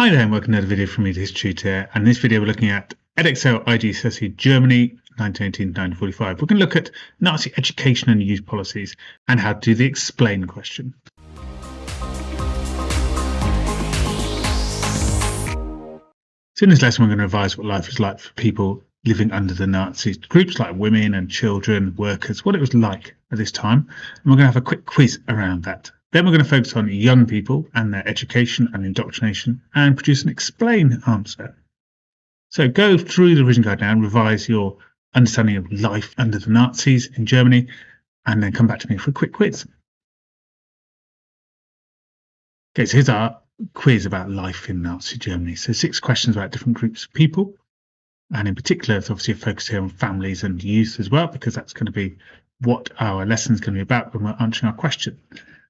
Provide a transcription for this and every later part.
Hi there and welcome to another video from me, the History Tutor. And in this video we're looking at Edexcel iGCSE Germany 1918-1945. We're going to look at Nazi education and youth policies and how to do the explain question. So in this lesson we're going to revise what life was like for people living under the Nazis, groups like women and children, workers, what it was like at this time. And we're going to have a quick quiz around that. Then we're going to focus on young people and their education and indoctrination and produce an explain answer. So go through the revision guide now and revise your understanding of life under the Nazis in Germany and then come back to me for a quick quiz. Okay, so here's our quiz about life in Nazi Germany. So 6 questions about different groups of people. And in particular, it's obviously a focus here on families and youth as well, because that's going to be what our lesson is going to be about when we're answering our question.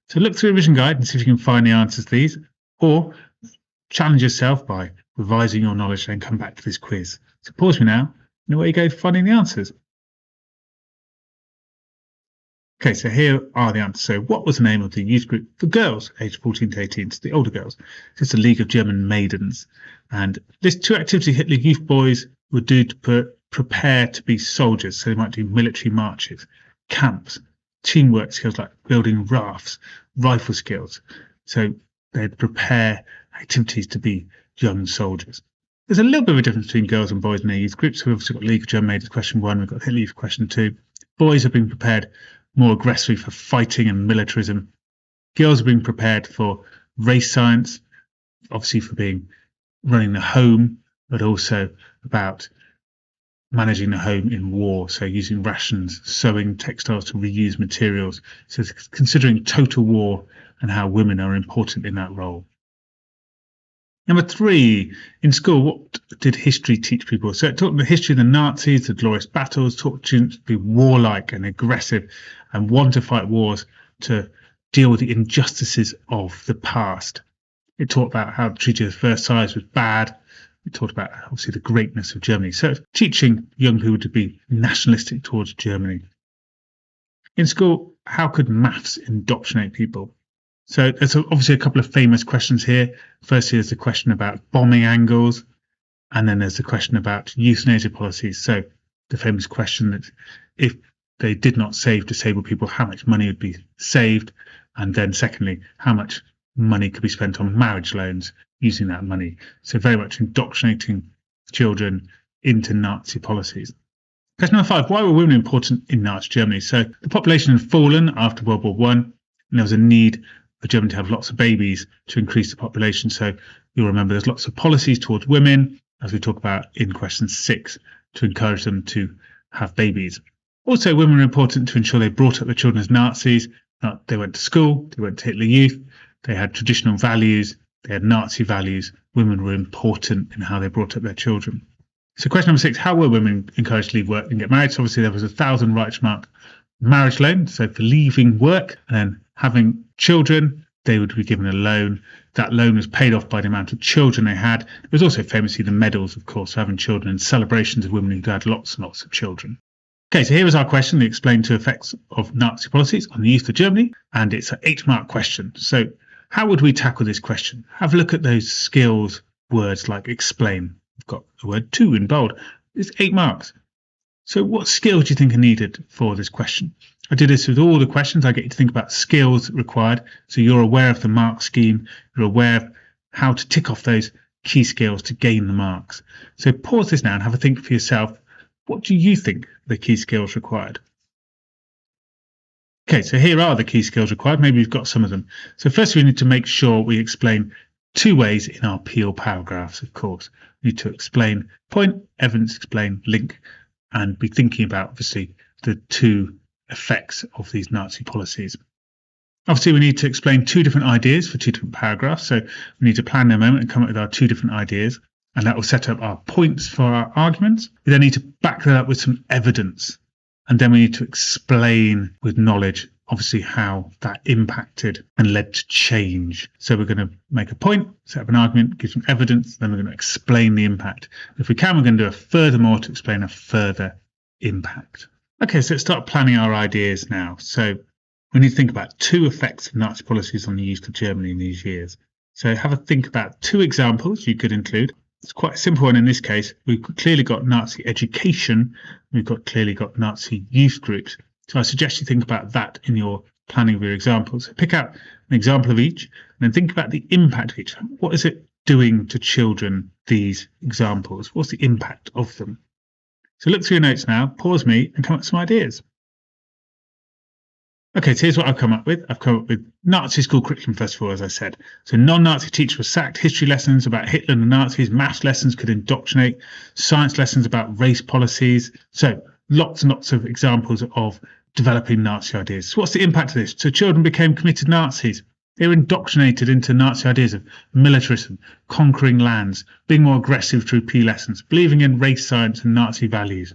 So look through the revision guide and see if you can find the answers to these, or challenge yourself by revising your knowledge and come back to this quiz. So pause me now and away you go finding the answers. Okay, so here are the answers. So what was the name of the youth group for girls aged 14 to 18, so the older girls? It's the League of German Maidens. And this 2 activities Hitler youth boys would do to prepare to be soldiers. So they might do military marches, camps, teamwork skills like building rafts, rifle skills. So they'd prepare activities to be young soldiers. There's a little bit of a difference between girls and boys in their youth groups. We've obviously got League of German Maidens question 1, we've got Hitler Youth question 2. Boys have been prepared more aggressively for fighting and militarism. Girls are being prepared for race science, obviously for running the home, but also about managing the home in war, so using rations, sewing textiles to reuse materials. So considering total war and how women are important in that role. Number 3, in school, what did history teach people? So it taught them the history of the Nazis, the glorious battles, taught students to be warlike and aggressive and want to fight wars to deal with the injustices of the past. It taught about how the Treaty of Versailles was bad. It taught about, obviously, the greatness of Germany. So teaching young people to be nationalistic towards Germany. In school, how could maths indoctrinate people? So there's obviously a couple of famous questions here. Firstly, there's the question about bombing angles, and then there's the question about euthanasia policies. So the famous question that if they did not save disabled people, how much money would be saved? And then secondly, how much money could be spent on marriage loans using that money? So very much indoctrinating children into Nazi policies. Question number 5, why were women important in Nazi Germany? So the population had fallen after World War I, and there was a need for Germany to have lots of babies to increase the population. So you'll remember there's lots of policies towards women, as we talk about in question 6, to encourage them to have babies. Also, women were important to ensure they brought up their children as Nazis. They went to school, they went to Hitler Youth, they had traditional values, they had Nazi values. Women were important in how they brought up their children. So question number 6, how were women encouraged to leave work and get married? So obviously there was a 1,000 Reichsmark marriage loan. So for leaving work and then having children, they would be given a loan. That loan was paid off by the amount of children they had. There was also famously the medals, of course, for having children and celebrations of women who had lots and lots of children. Okay, so here is our question, the explain 2 effects of Nazi policies on the youth of Germany. And it's an 8-mark question. So how would we tackle this question? Have a look at those skills words like explain. We've got the word 2 in bold. It's 8 marks. So what skills do you think are needed for this question? I do this with all the questions. I get you to think about skills required. So you're aware of the mark scheme. You're aware of how to tick off those key skills to gain the marks. So pause this now and have a think for yourself. What do you think are the key skills required? Okay, so here are the key skills required. Maybe you've got some of them. So first we need to make sure we explain 2 ways in our Peel paragraphs, of course. We need to explain point, evidence, explain, link, and be thinking about, obviously, the 2 effects of these Nazi policies. Obviously, we need to explain 2 different ideas for 2 different paragraphs. So we need to plan in a moment and come up with our 2 different ideas. And that will set up our points for our arguments. We then need to back that up with some evidence. And then we need to explain with knowledge, obviously, how that impacted and led to change. So we're going to make a point, set up an argument, give some evidence, then we're going to explain the impact. If we can, we're going to do a furthermore to explain a further impact. Okay, so let's start planning our ideas now. So we need to think about 2 effects of Nazi policies on the youth of Germany in these years. So have a think about 2 examples you could include. It's quite a simple one in this case. We've clearly got Nazi education. We've clearly got Nazi youth groups. So I suggest you think about that in your planning of your examples. So pick out an example of each and then think about the impact of each. What is it doing to children, these examples? What's the impact of them? So look through your notes now, pause me and come up with some ideas. Okay, so here's what I've come up with. I've come up with Nazi school curriculum, first of all, as I said. So non-Nazi teachers were sacked, history lessons about Hitler and the Nazis, maths lessons could indoctrinate, science lessons about race policies. So lots and lots of examples of developing Nazi ideas. So what's the impact of this? So children became committed Nazis. They were indoctrinated into Nazi ideas of militarism, conquering lands, being more aggressive through PE lessons, believing in race science and Nazi values.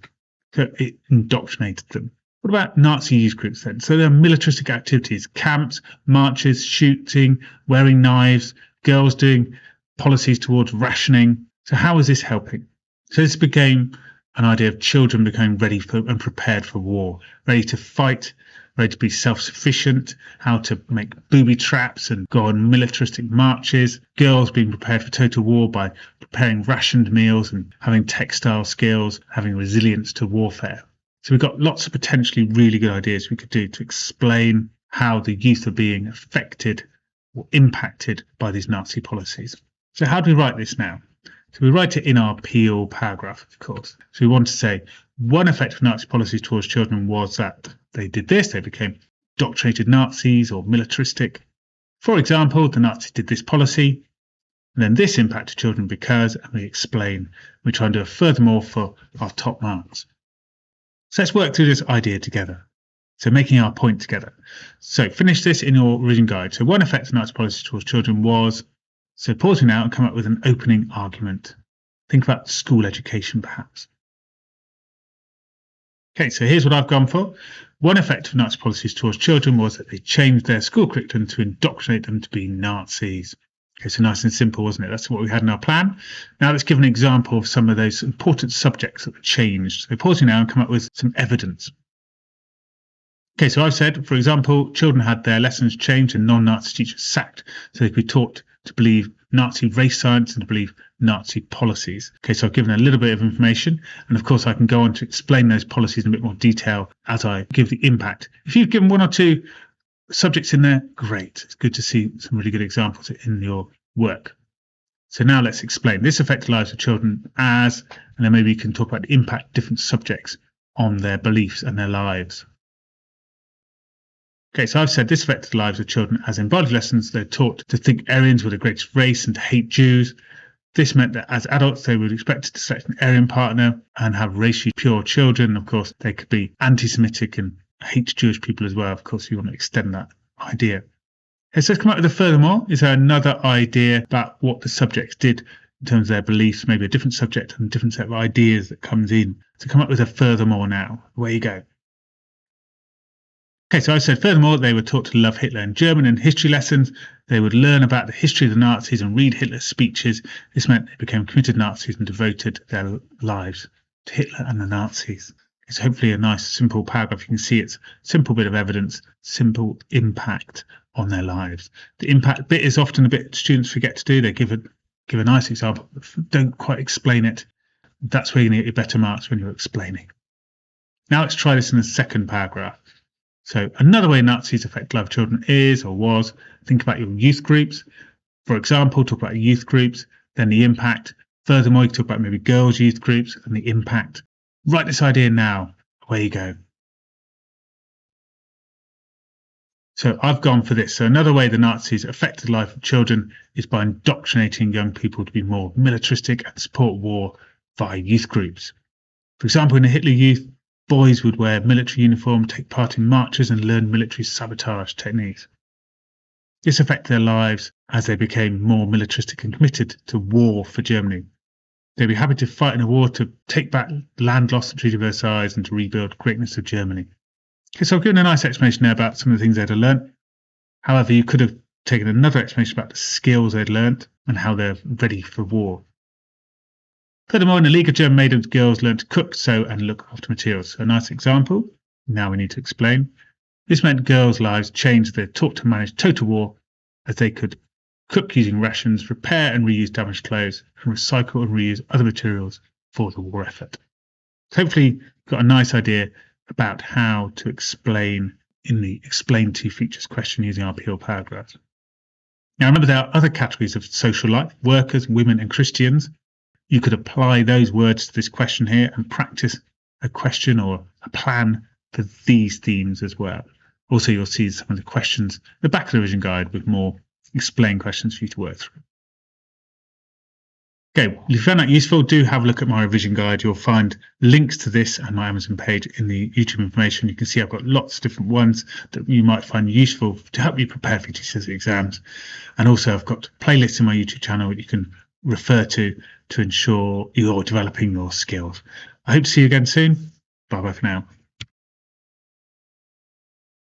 So it indoctrinated them. What about Nazi youth groups then? So there are militaristic activities, camps, marches, shooting, wearing knives, girls doing policies towards rationing. So how is this helping? So this became an idea of children becoming ready for and prepared for war, ready to fight, ready to be self-sufficient, how to make booby traps and go on militaristic marches, girls being prepared for total war by preparing rationed meals and having textile skills, having resilience to warfare. So we've got lots of potentially really good ideas we could do to explain how the youth are being affected or impacted by these Nazi policies. So how do we write this now? So we write it in our Peel paragraph, of course. So we want to say one effect of Nazi policies towards children was that they did this, they became indoctrinated Nazis or militaristic. For example, the Nazis did this policy, and then this impacted children because, and we explain, we try and do a furthermore for our top marks. So let's work through this idea together. So making our point together. So finish this in your reading guide. So one effect of Nazi policies towards children was, so pause me now and come up with an opening argument. Think about school education perhaps. Okay, so here's what I've gone for. One effect of Nazi policies towards children was that they changed their school curriculum to indoctrinate them to be Nazis. Okay, so nice and simple, wasn't it? That's what we had in our plan. Now let's give an example of some of those important subjects that were changed. So pause me now and come up with some evidence. Okay, so I've said, for example, children had their lessons changed and non-Nazi teachers sacked, so they could be taught to believe Nazi race science and to believe Nazi policies. Okay, so I've given a little bit of information, and of course I can go on to explain those policies in a bit more detail as I give the impact. If you've given one or two subjects in there, great. It's good to see some really good examples in your work. So now let's explain. This affects the lives of children as, and then maybe you can talk about the impact of different subjects on their beliefs and their lives. Okay, so I've said this affected the lives of children as in biology lessons they're taught to think Aryans were the greatest race and to hate Jews. This meant that as adults they would expect to select an Aryan partner and have racially pure children. Of course, they could be anti-Semitic and hate Jewish people as well. Of course, you want to extend that idea. Okay, so let's come up with a furthermore. Is there another idea about what the subjects did in terms of their beliefs, maybe a different subject and a different set of ideas that comes in? So come up with a furthermore now. Away you go. Okay, so I said furthermore, they were taught to love Hitler in German and history lessons. They would learn about the history of the Nazis and read Hitler's speeches. This meant they became committed Nazis and devoted their lives to Hitler and the Nazis. It's hopefully a nice, simple paragraph. You can see it's a simple bit of evidence, simple impact on their lives. The impact bit is often a bit students forget to do. They give a nice example, but don't quite explain it. That's where you're going to get your better marks when you're explaining. Now let's try this in the second paragraph. So another way Nazis affect the life of children is or was, think about your youth groups. For example, talk about youth groups, then the impact. Furthermore, you talk about maybe girls' youth groups and the impact. Write this idea now. Away you go. So I've gone for this. So another way the Nazis affected the life of children is by indoctrinating young people to be more militaristic and support war via youth groups. For example, in the Hitler Youth, boys would wear military uniform, take part in marches and learn military sabotage techniques. This affected their lives as they became more militaristic and committed to war for Germany. They'd be happy to fight in a war to take back land lost at Treaty of Versailles and to rebuild the greatness of Germany. Okay, so I've given a nice explanation there about some of the things they'd have learned. However, you could have taken another explanation about the skills they'd learned and how they're ready for war. Furthermore, in the League of German maidens, girls learned to cook, sew and look after materials. So a nice example. Now we need to explain. This meant girls' lives changed. They're taught to manage total war as they could cook using rations, repair and reuse damaged clothes, and recycle and reuse other materials for the war effort. So hopefully you've got a nice idea about how to explain in the explain to features question using our peel paragraphs. Now remember, there are other categories of social life: workers, women and Christians. You could apply those words to this question here and practice a question or a plan for these themes as well. Also, you'll see some of the questions in the back of the revision guide with more explain questions for you to work through. Okay, well, if you found that useful, do have a look at my revision guide. You'll find links to this and my Amazon page in the YouTube information. You can see I've got lots of different ones that you might find useful to help you prepare for GCSE exams. And also I've got playlists in my YouTube channel that you can refer to ensure you're developing your skills. I hope to see you again soon. Bye bye for now.